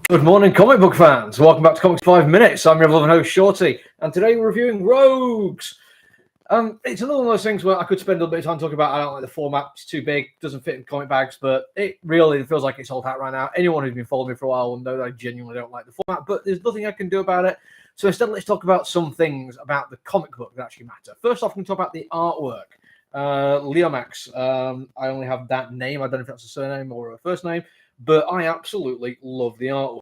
Good morning, comic book fans. Welcome back to Comics 5 Minutes. I'm your loving host, Shorty, and today we're reviewing Rogues. It's another one of those things where I could spend a little bit of time talking about. I don't like the format; it's too big, doesn't fit in comic bags. But it really feels like it's old hat right now. Anyone who's been following me for a while will know that I genuinely don't like the format. But there's nothing I can do about it. So instead, let's talk about some things about the comic book that actually matter. First off, we can talk about the artwork. Leomax. I only have that name. I don't know if that's a surname or a first name, but I absolutely love the artwork.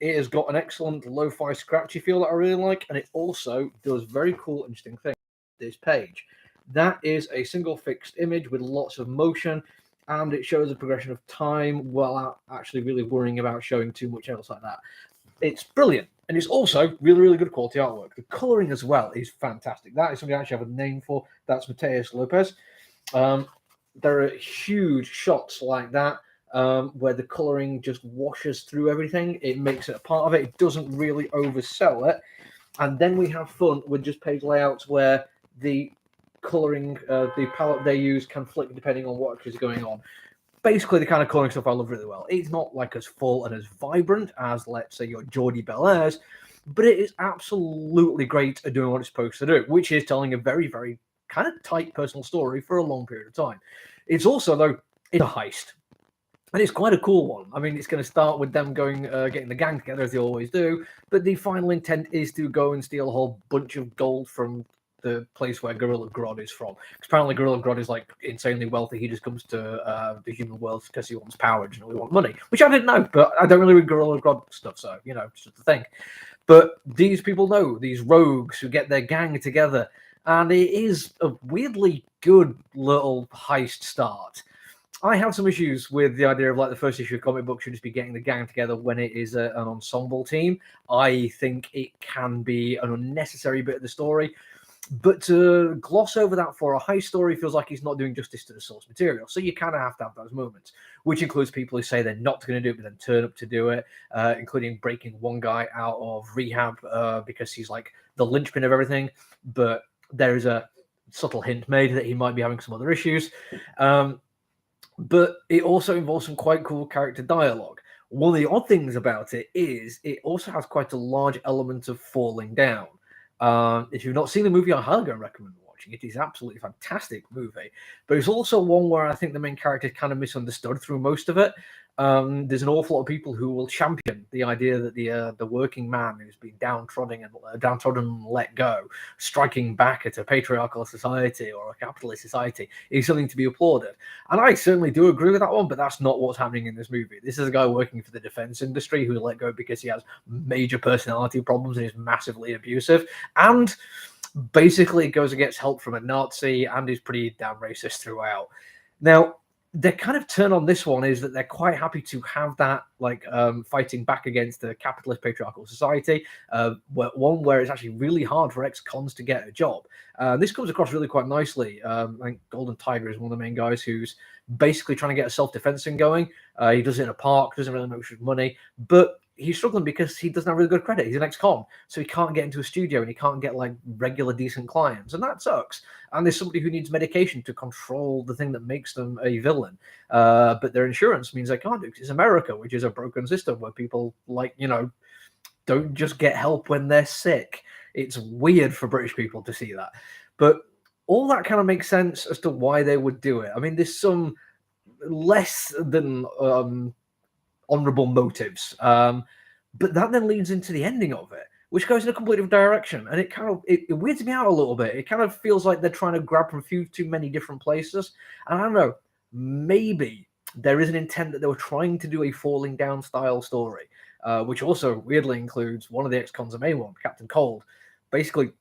It has got an excellent lo-fi scratchy feel that I really like, and it also does very cool, interesting things. This page, that is a single fixed image with lots of motion, and it shows a progression of time without actually really worrying about showing too much else like that. It's brilliant, and it's also really good quality artwork. The coloring as well is fantastic. That is something I actually have a name for. That's Mateus Lopez. There are huge shots like that where the coloring just washes through everything. It makes it a part of it. It doesn't really oversell it. And then we have fun with just page layouts where the coloring, the palette they use can flick depending on what is going on. Basically, the kind of coloring stuff I love really well. It's not like as full and as vibrant as, let's say, your Geordie Bellairs, but it is absolutely great at doing what it's supposed to do, which is telling a very kind of tight personal story for a long period of time. It's also, though, it's a heist. And it's quite a cool one. I mean, it's going to start with them going, getting the gang together as they always do. But the final intent is to go and steal a whole bunch of gold from the place where Gorilla Grodd is from. Because apparently Gorilla Grodd is like insanely wealthy. He just comes to the human world because he wants power and he wants money, which I didn't know. But I don't really read Gorilla Grodd stuff, so you know, it's just a thing. But these people know, these rogues who get their gang together, and it is a weirdly good little heist start. I have some issues with the idea of like the first issue of comic book should just be getting the gang together when it is an ensemble team. I think it can be an unnecessary bit of the story, but to gloss over that for a high story feels like he's not doing justice to the source material. So you kind of have to have those moments, which includes people who say they're not going to do it, but then turn up to do it, including breaking one guy out of rehab because he's like the linchpin of everything. But there is a subtle hint made that he might be having some other issues. But it also involves some quite cool character dialogue. One of the odd things about it is it also has quite a large element of falling down. If you've not seen the movie, I highly recommend watching it. It's an absolutely fantastic movie. But it's also one where I think the main character is kind of misunderstood through most of it. There's an awful lot of people who will champion the idea that the working man who's been downtrodden and let go, striking back at a patriarchal society or a capitalist society, is something to be applauded. And I certainly do agree with that one, but that's not what's happening in this movie. This is a guy working for the defense industry who let go because he has major personality problems and is massively abusive, and basically goes and gets help from a Nazi and is pretty damn racist throughout. Now, their kind of turn on this one is that they're quite happy to have that like fighting back against the capitalist patriarchal society, one where it's actually really hard for ex-cons to get a job. This comes across really quite nicely. I think Golden Tiger is one of the main guys who's basically trying to get a self-defense thing going. He does it in a park, doesn't really make much money, but he's struggling because he doesn't have really good credit. He's an ex-con, so he can't get into a studio and he can't get like regular decent clients, and that sucks. And there's somebody who needs medication to control the thing that makes them a villain, but their insurance means they can't do it. It's America, which is a broken system where people don't just get help when they're sick. It's weird for British people to see that, but all that kind of makes sense as to why they would do it. I mean, there's some less than honorable motives. But that then leads into the ending of it, which goes in a completely different direction. And it weirds me out a little bit. It kind of feels like they're trying to grab from too many different places. And I don't know, maybe there is an intent that they were trying to do a falling down style story, which also weirdly includes one of the ex-cons, the main one, Captain Cold, basically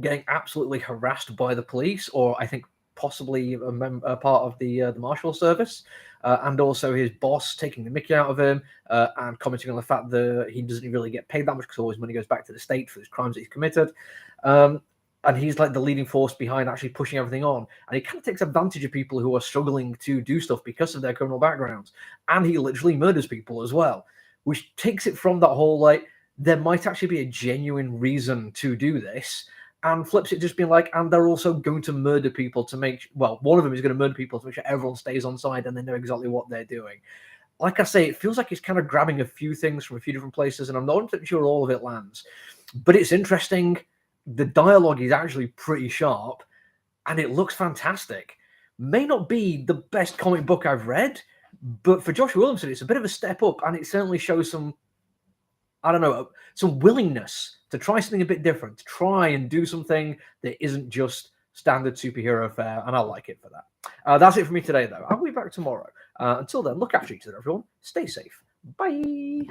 getting absolutely harassed by the police, or I think possibly a part of the marshal service, and also his boss taking the mickey out of him and commenting on the fact that he doesn't really get paid that much because all his money goes back to the state for his crimes that he's committed. And he's like the leading force behind actually pushing everything on. And he kind of takes advantage of people who are struggling to do stuff because of their criminal backgrounds. And he literally murders people as well, which takes it from that whole, like, there might actually be a genuine reason to do this, and flips it just being like, and they're also going to murder people to make, well, one of them is going to murder people to make sure everyone stays on side and they know exactly what they're doing. like I say, it feels like it's kind of grabbing a few things from a few different places, and I'm not sure all of it lands. But it's interesting. The dialogue is actually pretty sharp, and it looks fantastic. May not be the best comic book I've read, but for Josh Williamson, it's a bit of a step up, and it certainly shows some, I don't know, some willingness to try something a bit different, to try and do something that isn't just standard superhero fare, and I like it for that. That's it for me today, though. I'll be back tomorrow. Until then, look after each other, everyone. Stay safe. Bye.